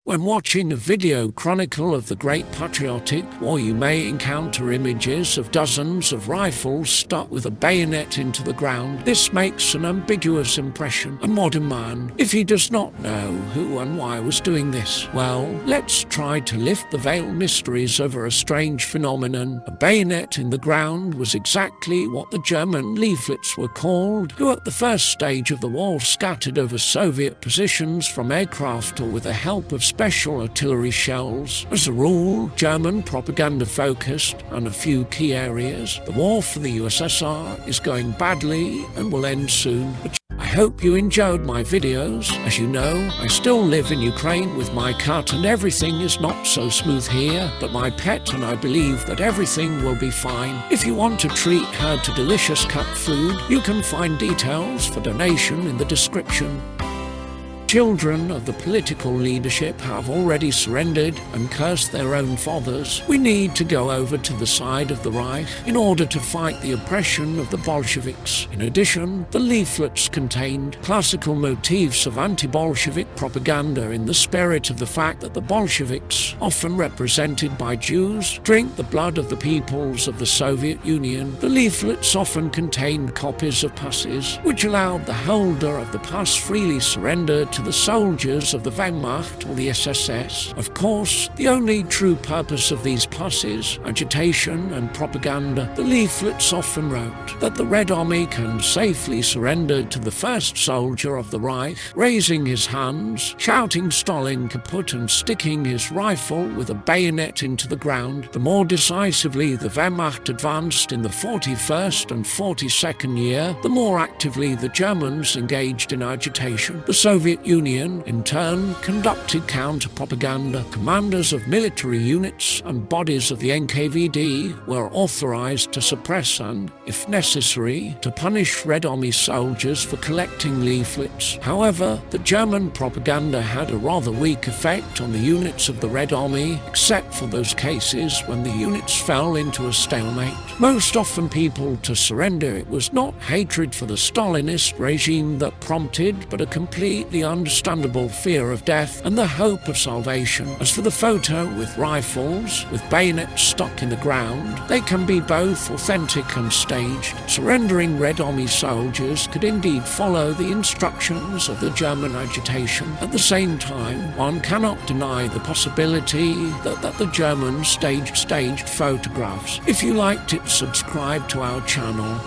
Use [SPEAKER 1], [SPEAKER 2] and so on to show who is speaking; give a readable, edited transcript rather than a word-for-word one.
[SPEAKER 1] When watching a video chronicle of the Great Patriotic War, you may encounter images of dozens of rifles stuck with a bayonet into the ground. This makes an ambiguous impression. A modern man, if he does not know who and why was doing this, well, let's try to lift the veiled mysteries over a strange phenomenon. A bayonet in the ground was exactly what the German leaflets were called, who at the first stage of the war scattered over Soviet positions from aircraft or with the help of special artillery shells. As a rule, German propaganda focused on a few key areas. The war for the USSR is going badly and will end soon. I hope you enjoyed my videos. As you know, I still live in Ukraine with my cat and everything is not so smooth here, but my pet and I believe that everything will be fine. If you want to treat her to delicious cat food, you can find details for donation in the description. Children of the political leadership have already surrendered and cursed their own fathers. We need to go over to the side of the Reich in order to fight the oppression of the Bolsheviks. In addition, the leaflets contained classical motifs of anti-Bolshevik propaganda in the spirit of the fact that the Bolsheviks, often represented by Jews, drink the blood of the peoples of the Soviet Union. The leaflets often contained copies of passes, which allowed the holder of the pass freely surrender to the soldiers of the Wehrmacht or the SS. Of course, the only true purpose of these passes, agitation and propaganda, the leaflets often wrote that the Red Army can safely surrender to the first soldier of the Reich, raising his hands, shouting Stalin kaput and sticking his rifle with a bayonet into the ground. The more decisively the Wehrmacht advanced in the 41st and 42nd year, the more actively the Germans engaged in agitation. The Soviet Union, in turn, conducted counter-propaganda. Commanders of military units and bodies of the NKVD were authorized to suppress and, if necessary, to punish Red Army soldiers for collecting leaflets. However, the German propaganda had a rather weak effect on the units of the Red Army, except for those cases when the units fell into a stalemate. Most often people to surrender. It was not hatred for the Stalinist regime that prompted, but a completely understandable fear of death and the hope of salvation. As for the photo with rifles, with bayonets stuck in the ground, they can be both authentic and staged. Surrendering Red Army soldiers could indeed follow the instructions of the German agitation. At the same time, one cannot deny the possibility that the Germans staged photographs. If you liked it, subscribe to our channel.